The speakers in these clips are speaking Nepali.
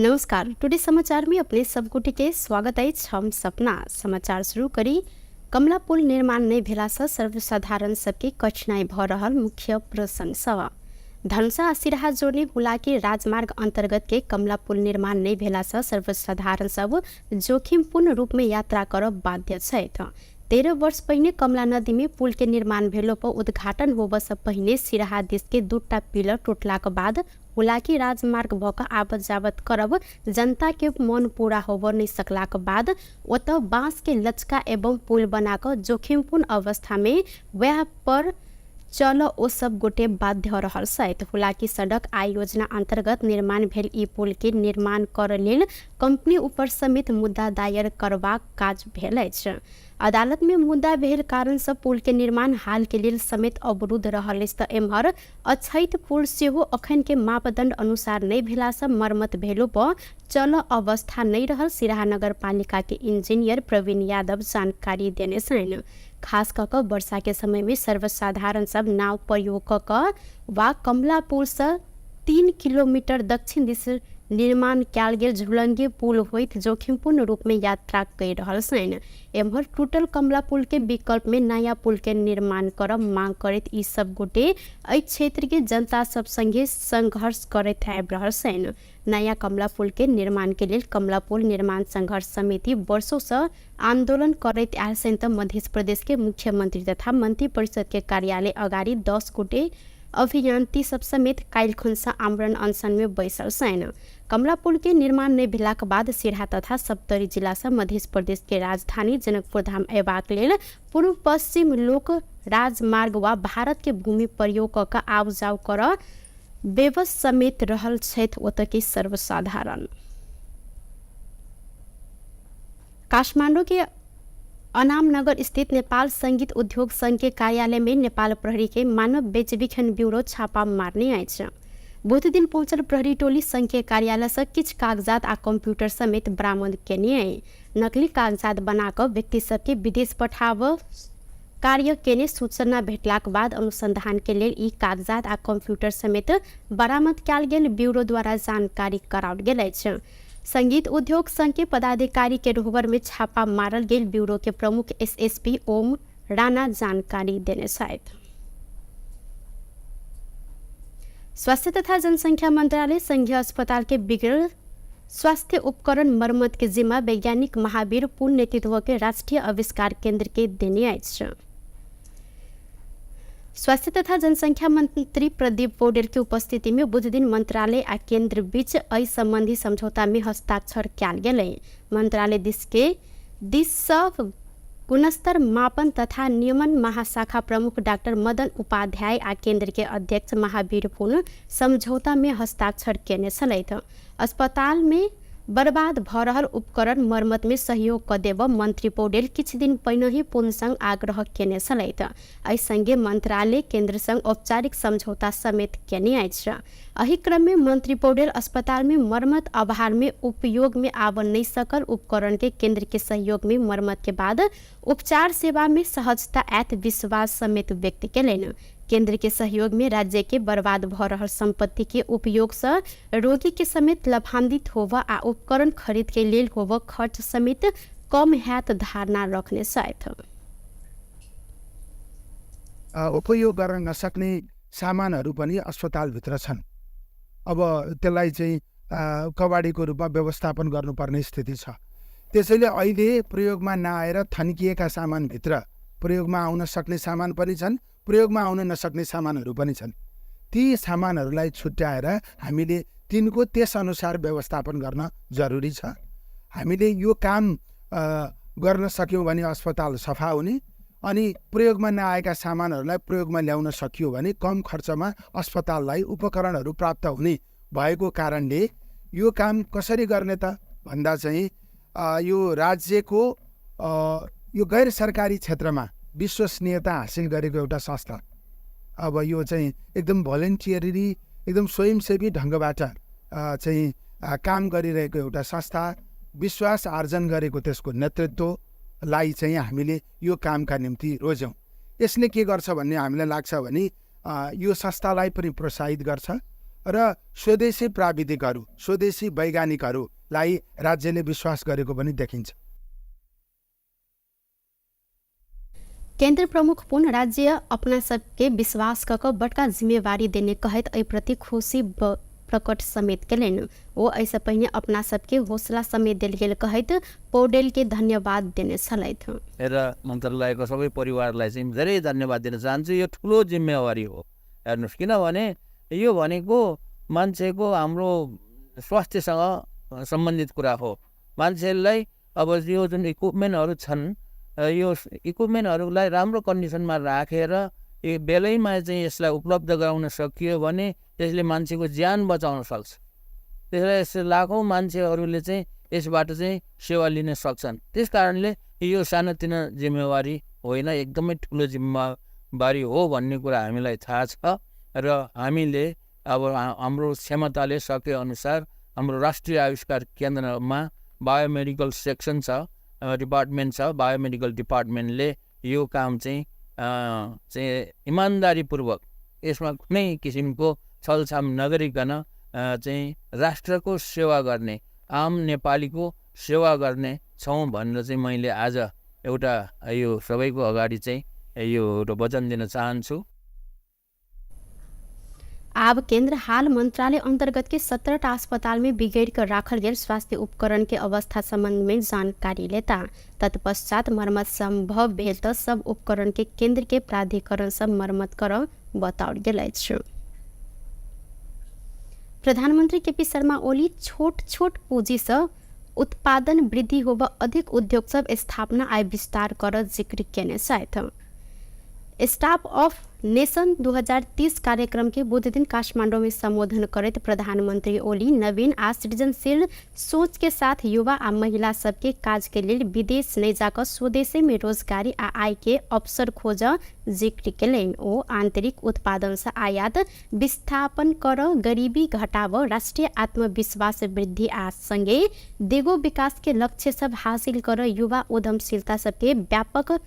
नमस्कार। टुडे समाचार में अपने सबगोटे के स्वागत है। हम सपना समाचार शुरू करी। कमला पुल निर्माण नहीं भेला से सर्वसाधारण सबके कठिनाई भ रहल मुख्य प्रसंग सब। धनुषा आ सिराहा जोड़ने हुलाकी राजमार्ग अंतर्गत के कमला पुल निर्माण नहीं भेला से सर्वसाधारण सब जोखिमपूर्ण रूप में यात्रा करब बाध्य छथि। 13 वर्ष पहिने कमला नदी में पुल के निर्माण भेलो पर उद्घाटन होब से पहिने सिराहा देश के 2टा पिलर टूटलाक बाद हुलाकी राजमार्ग भक आवत जावत करब जनता के मन पूरा होब नहीं सकलाक बाद ओत बांस के लचका एवं पुल बनाकर जोखिमपूर्ण अवस्था में वह पर चल ओ सब गोटे बाध्य रहल छथि। हुलाकी सड़क आय योजना अंतर्गत निर्माण भेल ई पुल के निर्माण कर लेल कंपनी ऊपर समेत मुद्दा दायर करबाक काज भेल अछि। अदालत में मुद्दा भेल कारण से पुल के निर्माण हाल के लिए समेत अवरुद्ध रहल अछि। एम्हर अछैत पुल सेहो अखन के मापदंड अनुसार नहीं भेला से मरम्मत भेलो पर चल अवस्था नहीं रहल सिराहा नगर पालिका के इंजीनियर प्रवीण यादव जानकारी देने छन्। खास कक वर्षा के समय में सर्वसाधारण सब नाव प्रयोग क वा कमला पुल से 3 किलोमीटर दक्षिण दिश निर्माण कयल गेल झुलंगी पुल होइत जोखिमपूर्ण रूप में यात्रा कर रहल छन्। एम्हर टूटल कमला पुल के विकल्प में नया पुल के निर्माण करब मांग करैत ई सब गोटे एहि क्षेत्र के जनता सब संगे संघर्ष करैत आबि रहल छन्। नया कमला पुल के निर्माण के लिए कमला पुल निर्माण संघर्ष समिति वर्षों से आंदोलन करैत आयल छन्। त मध्य प्रदेश के मुख्यमंत्री तथा मंत्री परिषद के कार्यालय अगाडि 10 गोटे अभियंती सब समेत काल्हि खुनसा आमरण अनशन में बैसल छन्। कमला पुल के निर्माण नहीं भेलाक बाद सिराहा तथा सप्तरी जिला से मध्य प्रदेश के राजधानी जनकपुर धाम अयबाक लेल पूर्व पश्चिम लोक राजमार्ग वा भारत के भूमि प्रयोग क आव जाव कर बेबस समेत रहल छथि ओत के सर्वसाधारण। काठमाडौँ के अनामनगर स्थित नेपाल संगीत उद्योग संघ के कार्यालय में नेपाल प्रहरी के मानव बेचबिखन ब्यूरो छापा मारने आए। बुध दिन पहुंचल प्रहरी टोली संघ के कार्यालय से किछ कागजात आ कंप्यूटर समेत बरामद केने आए। नकली कागजात बनाकर व्यक्ति सबके विदेश पठाव कार्य केने सूचना भेटलाक बाद अनुसंधान के लिए ई कागजात आ कंप्यूटर समेत बरामद कयल गेल ब्यूरो द्वारा जानकारी कराओल गेल अछि। संगीत उद्योग संघ के पदाधिकारी के रोहबर में छापा मारल गेल ब्यूरो के प्रमुख एसएसपी ओम राणा जानकारी देने छथि। स्वास्थ्य तथा जनसंख्या मंत्रालय संघीय अस्पताल के बिगड़ल स्वास्थ्य उपकरण मरम्मत के जिम्मा वैज्ञानिक महावीर पुन नेतृत्व के राष्ट्रीय आविष्कार केंद्र के देने अछि। स्वास्थ्य तथा जनसंख्या मंत्री प्रदीप पौडेल की उपस्थिति में बुध दिन मंत्रालय आ केंद्र बीच एहि संबंधी समझौता में हस्ताक्षर कयल गेल। मंत्रालय दिस गुणस्तर मापन तथा नियमन महाशाखा प्रमुख डॉक्टर मदन उपाध्याय आ केंद्र के अध्यक्ष महावीर पुन समझौता में हस्ताक्षर केने छलथि। अस्पताल में बर्बाद भ रहल उपकरण मरम्मत में सहयोग क देब मंत्री पौडेल किछ दिन पहिने ही पुन संग आग्रह केने छलथि। एहि संगे मंत्रालय केंद्र संग औपचारिक समझौता समेत केने अछि। एहि क्रम में मंत्री पौडेल अस्पताल में मरम्मत अभाव में उपयोग में आब नहीं सकल उपकरण के केंद्र के सहयोग में मरम्मत के बाद उपचार सेवा में सहजता आयत विश्वास समेत व्यक्त केलनि। केंद्र के सहयोग में राज्य के बर्बाद भ रहल संपत्ति के उपयोग से रोगी के समेत लाभान्वित होब आ उपकरण खरीद के लेल होब खर्च समेत कम हैत धारणा रखने छथि। उपयोग गर्न नसक्ने सामानहरू पनि अस्पतालभित्र छन्। अब त्यसलाई चाहिँ कबाडीको रूपमा व्यवस्थापन गर्नुपर्ने स्थिति छ। त्यसैले अहिले प्रयोगमा नआएर थन्किएका सामानभित्र प्रयोगमा आउन सक्ने सामान पनि छन्, प्रयोगमा आउन नसक्ने सामानहरू पनि छन्। ती सामानहरूलाई छुट्याएर हामीले तिनको त्यसअनुसार व्यवस्थापन गर्न जरुरी छ। हामीले यो काम गर्न सक्यौँ भने अस्पताल सफा हुने, अनि प्रयोगमा नआएका सामानहरूलाई प्रयोगमा ल्याउन सकियो भने कम खर्चमा अस्पताललाई उपकरणहरू प्राप्त हुने भएको कारणले यो काम कसरी गर्ने त भन्दा चाहिँ यो राज्यको यो गैर सरकारी क्षेत्रमा विश्वसनीयता हासिल गरेको एउटा संस्था, अब यो चाहिँ एकदम भोलिन्टियरली एकदम स्वयंसेवी ढङ्गबाट चाहिँ काम गरिरहेको एउटा संस्था, विश्वास आर्जन गरेको त्यसको नेतृत्वलाई चाहिँ हामीले यो कामका निम्ति रोज्यौँ। यसले के गर्छ भन्ने हामीलाई लाग्छ भने यो संस्थालाई पनि प्रोत्साहित गर्छ र स्वदेशी प्राविधिकहरू, स्वदेशी वैज्ञानिकहरूलाई राज्यले विश्वास गरेको पनि देखिन्छ। केंद्र प्रमुख पुनः राज्य अपना सबके विश्वास कऽ बड़का जिम्मेवारी देने कहत एहि प्रति खुशी प्रकट समेत कयलनि। ओ एहिसँ पहिने अपना सबके हौसला समेत देल गेल कहत पौडेल के धन्यवाद देने छलथि। र मन्त्रालयको सबै परिवारलाई चाहिँ धेरै धन्यवाद दिन चाहन्छु। यो ठुलो जिम्मेवारी हो हेर्नुहोस्, किनभने यो भनेको मान्छेको हाम्रो स्वास्थ्यसँग सम्बन्धित कुरा हो। मान्छेलाई अब यो जुन इक्विपमेन्टहरू छन्, यो इक्विपमेन्टहरूलाई राम्रो कन्डिसनमा राखेर बेलैमा चाहिँ यसलाई उपलब्ध गराउन सकियो भने त्यसले मान्छेको ज्यान बचाउन सक्छ। त्यसलाई यस लाखौँ मान्छेहरूले चाहिँ यसबाट चाहिँ सेवा लिन सक्छन्। त्यस कारणले यो सानोतिनो जिम्मेवारी होइन, एकदमै ठुलो जिम्मेवारी हो भन्ने कुरा हामीलाई थाहा छ। र हामीले अब हाम्रो क्षमताले सके अनुसार हाम्रो राष्ट्रिय आविष्कार केन्द्रमा बायोमेडिकल सेक्सन छ, डिपार्टमेन्ट छ। बायोमेडिकल डिपार्टमेन्टले यो काम चाहिँ इमान्दारीपूर्वक यसमा कुनै किसिमको छलछाम नगरिकन चाहिँ राष्ट्रको सेवा गर्ने, आम नेपालीको सेवा गर्ने छौँ भनेर चाहिँ मैले आज एउटा यो सबैको अगाडि चाहिँ यो एउटा वचन दिन चाहन्छु। आब केंद्र हाल मंत्रालय अंतर्गत के 17टा अस्पताल में बिगड़ कर राखल गेल स्वास्थ्य उपकरण के अवस्था संबंध में जानकारी लेता। तत्पश्चात मरम्मत संभव भेल तो सब उपकरण के केंद्र के प्राधिकरण सब मरम्मत कर बताओल गेल अछि। प्रधानमंत्री केपी शर्मा ओली छोट छोट पूंजी से उत्पादन वृद्धि होब अधिक उद्योग सब स्थापना आय विस्तार कर जिक्र केने छथि। स्टाफ ऑफ नेशन 2030 कार्यक्रम के बुध दिन काठमांडू में संबोधन करते प्रधानमंत्री ओली नवीन आ सृजनशील सोच के साथ युवा आ महिला सबके काज के लिए विदेश नहीं जाकर स्वदेशी में रोजगारी आ आय के अवसर खोज जिक्र केलनि। ओ आंतरिक उत्पादन से आयात विस्थापन कर गरीबी घटाव, राष्ट्रीय आत्मविश्वास वृद्धि आ संगे देगो विकास के लक्ष्य सब हासिल कर युवा उद्यमशीलता सबके व्यापक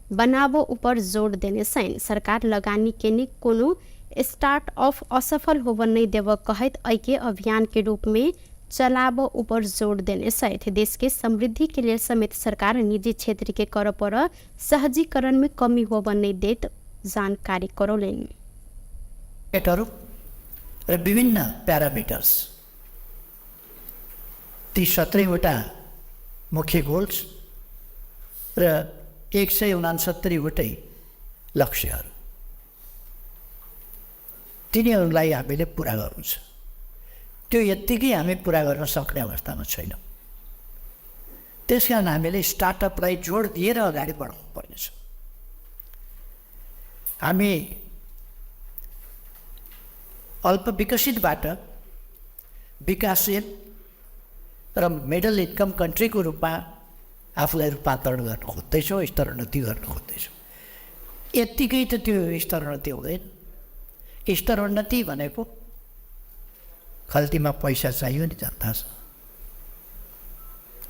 बनावो ऊपर जोर देने सैन। सरकार लगानी के नि कोनो स्टार्टअप असफल होवन नहीं देव कहत ऐके अभियान के रूप में चलावो ऊपर जोर देने सहित देश के समृद्धि के लिए समेत सरकार निजी क्षेत्र के कर पर सहजीकरण में कमी होवन नहीं देत जानकारी करौलेन। विभिन्न प्यारामिटर्स ती 17वटा मुख्य गोल्स र 169वटै लक्ष्यहरू, तिनीहरूलाई हामीले पुरा गर्नु छ। त्यो यत्तिकै हामी पुरा गर्न सक्ने अवस्थामा छैनौँ। त्यसकारण हामीले स्टार्टअपलाई जोड दिएर अगाडि बढाउनु पर्नेछ। हामी अल्प विकसितबाट विकासशील र मिडल इन्कम कन्ट्रीको रूपमा आफूलाई रूपान्तरण गर्न खोज्दैछौँ, स्तरोन्नति गर्न खोज्दैछौँ। यत्तिकै त त्यो स्तरोन्नति हुँदैन। स्तरोन्नति भनेको खल्तीमा पैसा चाहियो नि, जनतासँग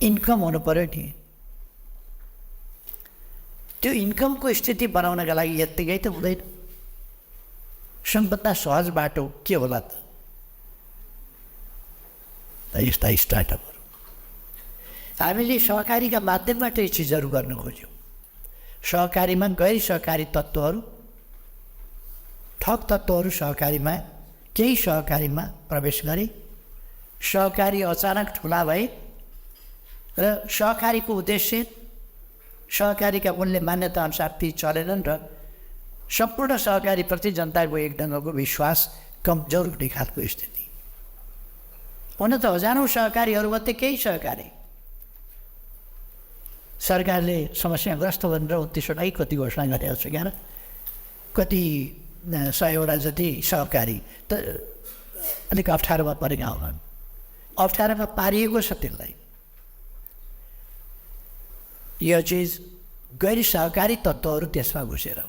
इन्कम हुनु पऱ्यो नि। त्यो इन्कमको स्थिति बनाउनका लागि यत्तिकै त हुँदैन। सबभन्दा सहज बाटो के होला त यस्ता स्टार्टअपहरू हामीले सहकारीका माध्यमबाट यी चिजहरू गर्न खोज्यौँ। सहकारीमा गैर सहकारी तत्त्वहरू, ठग तत्त्वहरू सहकारीमा, केही सहकारीमा प्रवेश गरे। सहकारी अचानक ठुला भए र सहकारीको उद्देश्य सहकारीका मूल्य मान्यता अनुसार ती चलेनन् र सम्पूर्ण सहकारीप्रति जनताको एक ढङ्गको विश्वास कमजोर हुने खालको स्थिति। हुन त हजारौँ सहकारीहरूमध्ये केही सहकारी सरकारले समस्याग्रस्त भनेर 29वटा कति घोषणा गरेको छ, क्या कति 100वटा जति सहकारी त अलिक अप्ठ्यारोमा परेका हुन्। अप्ठ्यारोमा पारिएको छ त्यसलाई। यो चिज गैर सहकारी तत्त्वहरू त्यसमा घुसेर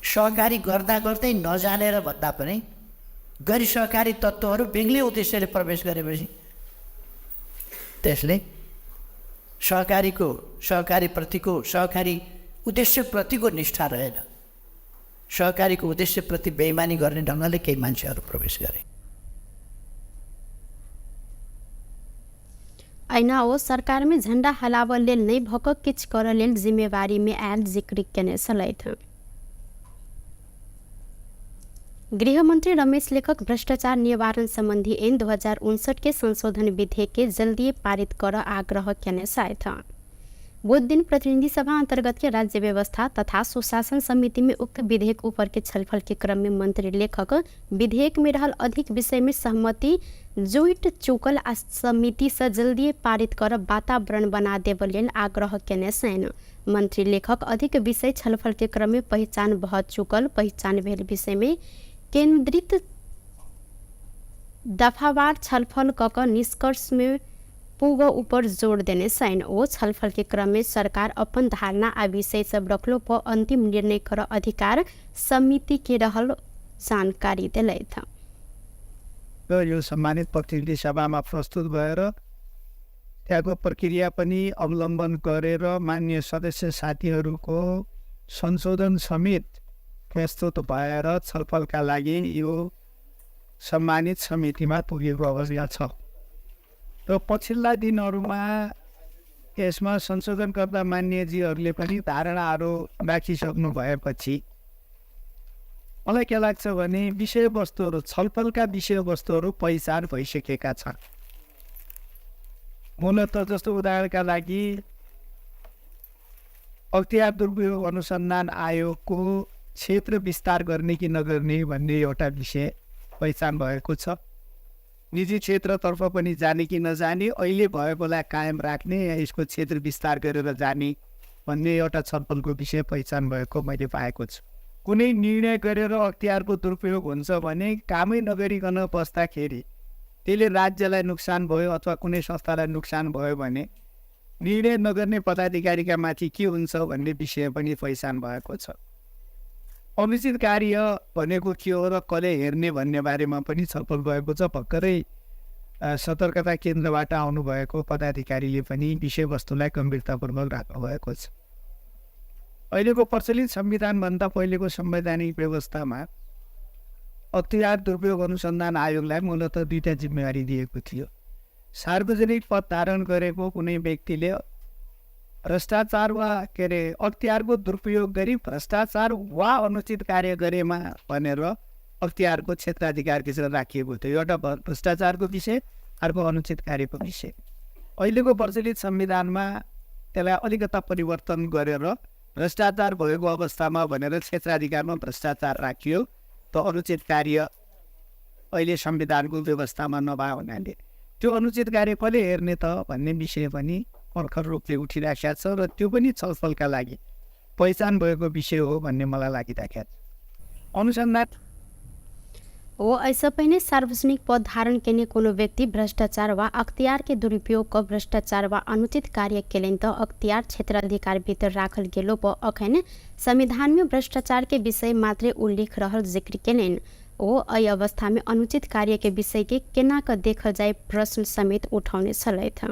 सहकारी गर्दा गर्दै नजानेर भन्दा पनि गैर सहकारी तत्त्वहरू बेग्लै उद्देश्यले प्रवेश गरेपछि त्यसले सहकारीप्रतिको सहकारी उद्देश्यप्रतिको निष्ठा रहेन। सहकारीको उद्देश्यप्रति बेइमानी गर्ने ढङ्गले केही मान्छेहरू प्रवेश गरे। ऐना ओ सरकार में झंडा हलावल लेल नहीं भक किछ कर लेल जिम्मेवारी में आयल जिक्र केने छलैथ। गृह मंत्री रमेश लेखक भ्रष्टाचार निवारण संबंधी ऐन 2059 के संशोधन विधेयक के जल्दी पारित कर आग्रह केने छथि। बुध दिन प्रतिनिधि सभा अंतर्गत के राज्य व्यवस्था तथा सुशासन समिति में उक्त विधेयक ऊपर के छलफल के क्रम में मंत्री लेखक विधेयक में रहल अधिक विषय में सहमति जुट चुकल आ समिति से जल्दी पारित कर वातावरण बना देव लेल आग्रह केने छन्। मंत्री लेखक अधिक विषय छलफल के क्रम में पहचान भऽ चुकल पहचान भेल विषय में केंद्रित दफावार छलफल कऽ कऽ निष्कर्ष में पुग ऊपर जोड़ देने छन्। ओ छलफल के क्रम में सरकार अपन धारणा आ विषय सब रखलो पर अंतिम निर्णय कर अधिकार समिति के रहल जानकारी दिलैथ। यो सम्मानित प्रतिनिधि सभामा प्रस्तुत भएर त्यहाँको प्रक्रिया पनि अवलम्बन गरेर मान्य सदस्य साथीहरूको संशोधन समेत प्रस्तुत भएर छलफलका लागि यो सम्मानित समितिमा पुगेको अवस्था छ। र पछिल्ला दिनहरूमा यसमा संशोधनकर्ता मान्यजीहरूले पनि धारणाहरू राखिसक्नु भएपछि मलाई के लाग्छ भने विषयवस्तुहरू छलफलका विषयवस्तुहरू पहिचान भइसकेका छन्। मूलत जस्तो उदाहरणका लागि अख्तियार दुरुपयोग अनुसन्धान आयोगको क्षेत्र विस्तार गर्ने कि नगर्ने भन्ने एउटा विषय पहिचान भएको छ। निजी क्षेत्रतर्फ पनि जाने कि नजाने, अहिले भएकोलाई कायम राख्ने या यसको क्षेत्र विस्तार गरेर जाने भन्ने एउटा छलफलको विषय पहिचान भएको मैले पाएको छु। कुनै निर्णय गरेर अख्तियारको दुरुपयोग हुन्छ भने कामै नगरिकन बस्दाखेरि त्यसले राज्यलाई नोक्सान भयो अथवा कुनै संस्थालाई नोक्सान भयो भने निर्णय नगर्ने पदाधिकारीका माथि के हुन्छ भन्ने विषय पनि पहिचान भएको छ। अनुचित कार्य भनेको के हो र कसले हेर्ने भन्ने बारेमा पनि छलफल भएको छ। भर्खरै सतर्कता केन्द्रबाट आउनुभएको पदाधिकारीले पनि विषयवस्तुलाई गम्भीरतापूर्वक राख्नु भएको छ। अहिलेको प्रचलित संविधानभन्दा पहिलेको संवैधानिक व्यवस्थामा अख्तियार दुरुपयोग अनुसन्धान आयोगलाई मूलत दुईटा जिम्मेवारी दिएको थियो। सार्वजनिक पद धारण गरेको कुनै व्यक्तिले भ्रष्टाचार वा अख्तियारको दुरुपयोग गरी भ्रष्टाचार वा अनुचित कार्य गरेमा भनेर अख्तियारको क्षेत्राधिकारभित्र राखिएको थियो। एउटा भ्रष्टाचारको विषय, अर्को अनुचित कार्यको विषय। अहिलेको प्रचलित संविधानमा त्यसलाई अलिकता परिवर्तन गरेर भ्रष्टाचार भएको अवस्थामा भनेर क्षेत्राधिकारमा भ्रष्टाचार राखियो। त अनुचित कार्य अहिले संविधानको व्यवस्थामा नभए हुनाले त्यो अनुचित कार्य कसले हेर्ने त भन्ने विषय पनि भर्खर रूपले उठिराखेको छ र त्यो पनि छलफलका लागि पहिचान भएको विषय हो भन्ने मलाई लागिराखेको छ। अनुसन्धान वो ऐसा पहले सार्वजनिक पद धारण केने कोनो व्यक्ति भ्रष्टाचार वा अख्तियार के दुरुपयोग क भ्रष्टाचार वा अनुचित कार्य केलेन त अख्तियार क्षेत्राधिकार भीतर राखल गेलो पर अखन संविधान में भ्रष्टाचार के विषय मात्रै उल्लेख रहल जिक्र केलेन। ओ अय अवस्था में अनुचित कार्य के विषय के केना क देखल जाए प्रश्न समेत उठाउने छलैथ।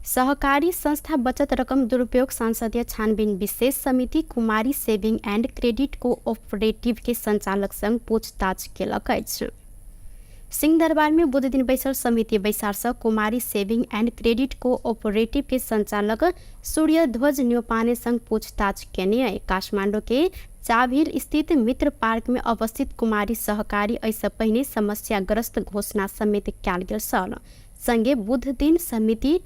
सहकारी संस्था बचत रकम दुरुपयोग संसदीय छानबीन विशेष समिति कुमारी सेविंग एंड क्रेडिट कोऑपरेटिव के संचालक संग पूछताछ केलक अछि। सिंहदरबार में बुध दिन बैसल समिति बैसार से कुमारी सेविंग एंड क्रेडिट कोऑपरेटिव के संचालक सूर्य ध्वज न्योपाने संग पूछताछ केने। काठमांडू के चाभिल स्थित मित्र पार्क में अवस्थित कुमारी सहकारी ऐसा पहले समस्याग्रस्त घोषणा समिति कैल गेल छल। संगे बुध दिन समिति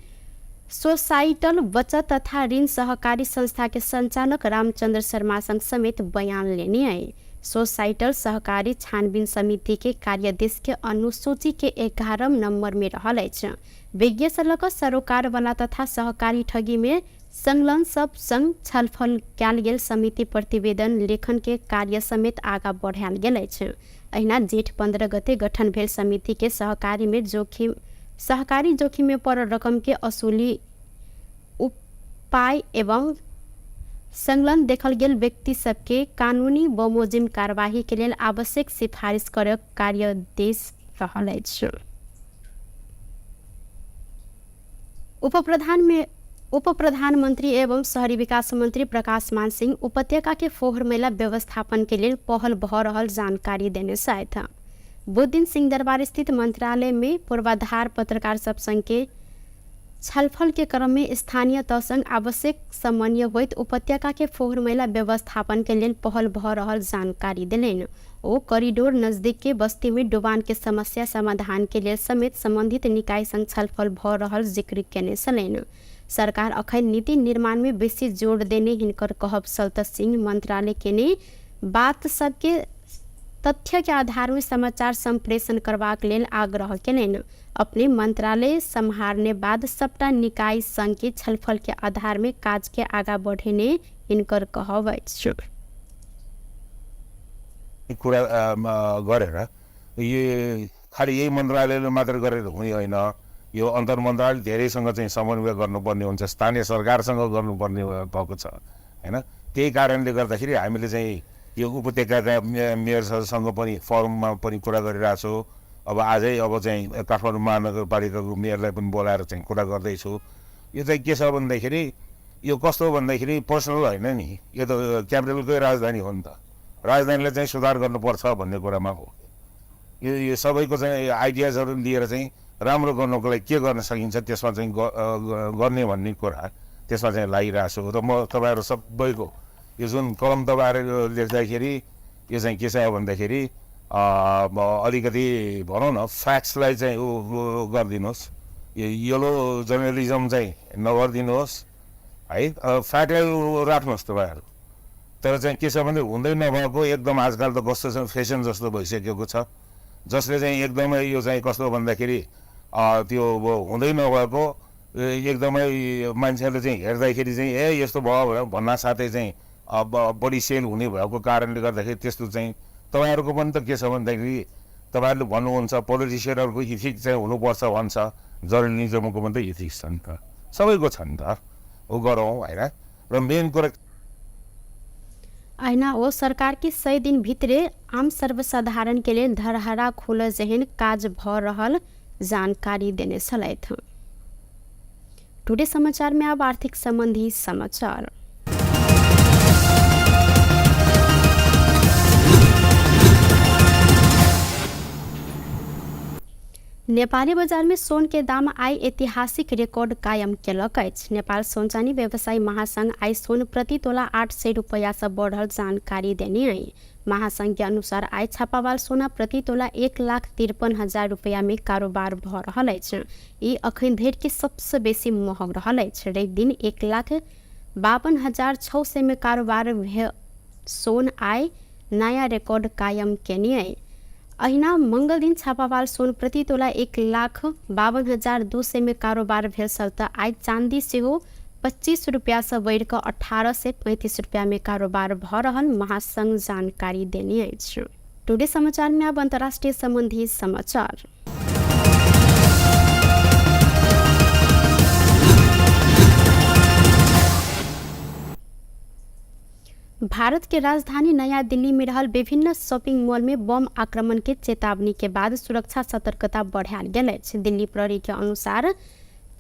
सोसाइटल बचत तथा ऋण सहकारी संस्था के संचालक रामचंद्र शर्मा संग समेत बयान लेने आए। सोसाइटल सहकारी छानबीन समिति के कार्यादेश के अनुसूची के 11 नंबर में रहल अछि। विज्ञ सलक सरोकार वाला तथा सहकारी ठगी में संलग्न सब संग छलफल कैल गेल समिति प्रतिवेदन लेखन के कार्य समेत आगा बढ़ायल गेल अछि। अहिना जेठ 15 गते गठन भेल समिति के सहकारी जोखिम में पड़ल रकम के असुली उपाय एवं संलग्न देखल गेल व्यक्ति सबके कानूनी व मोजिम कार्यवाही के लिए आवश्यक सिफारिश कर कार्यादेश रहल अछि। उप प्रधानमंत्री एवं शहरी विकास मंत्री प्रकाश मान सिंह उपत्यका के फोहर मैला व्यवस्थापन के लिए पहल भ रहल जानकारी देने साथ बुध दिन सिंहदरबार स्थित मंत्रालय में पूर्वाधार पत्रकार सब संघ के छलफल के क्रम में स्थानीय तह संग आवश्यक समन्वय होइत उपत्यका के फोहर मैला व्यवस्थापन के लिए पहल भ रहल जानकारी दिलेन। ओ कॉरिडोर नजदीक के बस्ती में डुबान के समस्या समाधान के लिए समेत संबंधित निकाय संग छलफल भ रहल जिक्र केने छलेन। सरकार अखन नीति निर्माण में बेसी जोर देने हिनकर कहब चलते सिंह मंत्रालय के ने बात सबके तथ्य के आधार में समाचार संप्रेषण करबाक लेल आग्रह केलनि। अपने मंत्रालय संहारने बाद सबटा निकाय संघ के छलफल के आधार में काज के आगा बढ़ेने हिनकर कहब अछि। कुरा गरेर यो खालि यही मन्त्रालयले मात्र गरेर हुने होइन, यो अन्तर मन्त्रालय धेरैसँग चाहिँ समन्वय गर्नुपर्ने हुन्छ, स्थानीय सरकारसँग गर्नुपर्ने भएको छ होइन। त्यही कारणले गर्दाखेरि हामीले चाहिँ यो उपत्यकाका मेयरसँग पनि फोरममा पनि कुरा गरिरहेको छु। अब आजै अब चाहिँ काठमाडौँ महानगरपालिकाको मेयरलाई पनि बोलाएर चाहिँ कुरा गर्दैछु। यो चाहिँ के छ भन्दाखेरि यो कस्तो भन्दाखेरि पर्सनल होइन नि, यो त क्यापिटलकै राजधानी हो नि त, राजधानीलाई चाहिँ सुधार गर्नुपर्छ भन्ने कुरामा हो। यो सबैको चाहिँ आइडियाजहरू लिएर चाहिँ राम्रो गर्नको लागि के गर्न सकिन्छ त्यसमा चाहिँ गर्ने भन्ने कुरा त्यसमा चाहिँ लागिरहेको छु। र म तपाईँहरू सबैको यो जुन कलम तपाईँहरू लेख्दाखेरि यो चाहिँ के छ भन्दाखेरि अलिकति भनौँ न फ्याक्ट्सलाई चाहिँ गरिदिनुहोस्, यो येलो जर्नलिजम चाहिँ नगरिदिनुहोस् है, फ्याक्टलाई राख्नुहोस् तपाईँहरू। तर चाहिँ के छ भने हुँदै नभएको एकदम आजकल त कस्तो छ फेसन जस्तो भइसकेको छ, जसले चाहिँ एकदमै यो चाहिँ कस्तो भन्दाखेरि त्यो हुँदै नभएको एकदमै मान्छेहरूले चाहिँ हेर्दाखेरि चाहिँ यस्तो भयो भन्ना साथै चाहिँ बढी सेल हुने भएको कारणले गर्दाखेरि त्यस्तो चाहिँ तपाईँहरूको पनि त के छ भन्दाखेरि तपाईँहरूले भन्नुहुन्छ पोलिटिसियनहरूको इथिक्स चाहिँ हुनुपर्छ भन्छ, जर्नलिजमको पनि त इथिक्स छ नि त, सबैको छ नि त, ऊ गरौँ होइन। र मेन कुरा ऐना ओ सरकार के 100 दिन भीतरे आम सर्वसाधारण के लिए धरहरा खोल जहन काज भ रहल जानकारी देने छलैथ। टुडे समाचार में अब आर्थिक संबंधी समाचार। नेपाली बजार में सोन के दाम आई ऐतिहासिक रिकॉर्ड कायम केलक अछि। नेपाल सोनचानी व्यवसायी महासंघ आई सोन प्रति तोला 800 रुपया से बढ़ल जानकारी देने आई। महासंघ के अनुसार आई छापावाल सोना प्रति तोला 1,53,000 रुपया में कारोबार भ रहल अछि। ई अखन धरि के सबसे बेसी महग रहल अछि। रवि दिन 1,52,600 में कारोबार भे सोन आई नया रिकॉर्ड कायम केने आई। अहिना मंगल दिन छापावाल सोन प्रति तोला 1,52,200 में कारोबार भेल त आई चांदी से 25 रुपया से बढ़ कर 18 से 35 रुपया में कारोबार भ रहल महासंघ जानकारी देने अछि। टुडे समाचार में अब अंतर्राष्ट्रीय संबंधी समाचार। भारत के राजधानी नया दिल्ली में रहल विभिन्न शॉपिंग मॉल में बम आक्रमण के चेतावनी के बाद सुरक्षा सतर्कता बढ़ायल गेल अछि। दिल्ली प्रहरी के अनुसार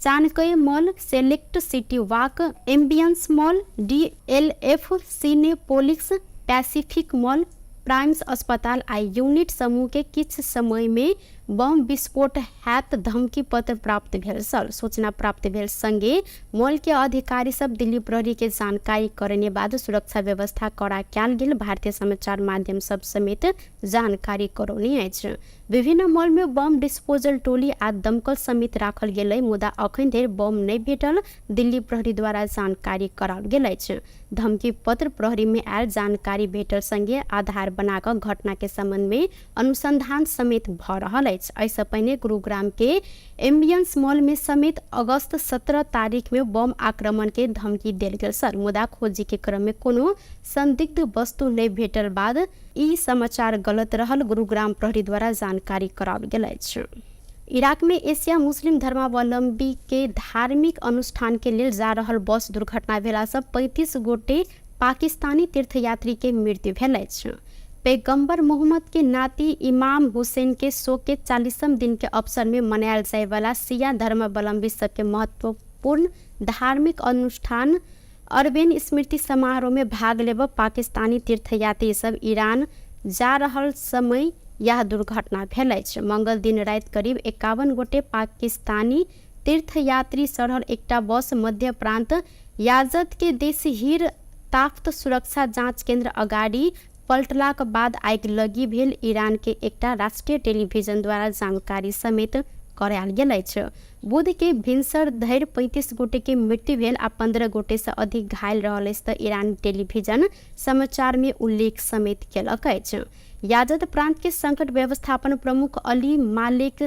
Chanakya mall, select city walk, ambience mall, DLF Cinepolis, Pacific mall, primes अस्पताल आ यूनिट समूह के किछ समय में बम विस्फोट हैत धमकी पत्र प्राप्त भेल छल। सूचना प्राप्त भेल संगे मॉल के अधिकारी सब दिल्ली प्रहरी के जानकारी करने बाद सुरक्षा व्यवस्था कड़ा कयल गेल। भारतीय समाचार माध्यम सब समेत जानकारी करौने अछि। विभिन्न मॉल में बम डिस्पोजल टोली आ दमकल समेत राखल गेल, मुदा अखन धरि बम नहीं भेटल दिल्ली प्रहरी द्वारा जानकारी कराओल गेल अछि। धमकी पत्र प्रहरी में आयल जानकारी भेटल संगे आधार बनाकर घटना के संबंध में अनुसंधान समेत भ रहल अछि। ऐसा पहिने गुरुग्राम के एम्बियंस मॉल में समेत अगस्त 17 तारीख में बम आक्रमण के धमकी देल गेल छल, मुदा खोजी के क्रम में कोनो संदिग्ध वस्तु नहीं भेटल बाद ई समाचार गलत रहल गुरुग्राम प्रहरी द्वारा जानकारी कराओल गेल अछि। इराक में एशिया मुस्लिम धर्मावलंबी के धार्मिक अनुष्ठान के लिए जा रहल बस दुर्घटना भेला से 35 गोटे पाकिस्तानी तीर्थयात्री के मृत्यु भेल अछि। पैगंबर मोहम्मद के नाती इमाम हुसैन के शोक के 40वें दिन के अवसर में मनायल जाए वाला शिया धर्मावलंबी सबके महत्वपूर्ण धार्मिक अनुष्ठान अरबेन स्मृति समारोह में भाग लेब पाकिस्तानी तीर्थयात्री सब ईरान जा रहल समय यह दुर्घटना भेल अछि। मंगल दिन राति करीब 51 गोटे पाकिस्तानी तीर्थयात्री चढ़ल एकटा बस मध्य प्रांत याजद के देश हिर ताफ्त सुरक्षा जांच केंद्र अगाडि पलटलाक बाद आगि लगी भेल ईरान के एकटा राष्ट्रीय टेलीविजन द्वारा जानकारी समेत करायल गेल अछि। बुध के भिनसर धरि 35 गोटे के मृत्यु भेल आ 15 गोटे से अधिक घायल रहल अछि तऽ ईरानी टेलीविजन समाचार में उल्लेख समेत केलक अछि। याजद प्रांत के संकट व्यवस्थापन प्रमुख अली मालिक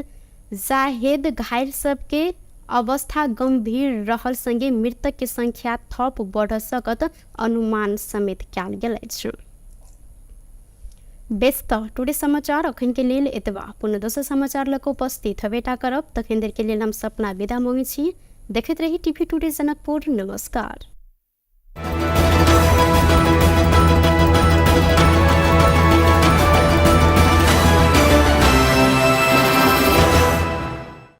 जाहेद घायल सबके अवस्था गंभीर रहल संगे मृतक के संख्या थप बढ़ सकत अनुमान समेत कयल गेल अछि। व्यस्त टुडे समाचार अखन के लेल एतबा। पुनः दोसर समाचार लऽ कऽ उपस्थित हेबेटा करब। तखन देर के लेल हम सपना विदा मांगै छी। देखैत रही टीवी टुडे जनकपुर। नमस्कार।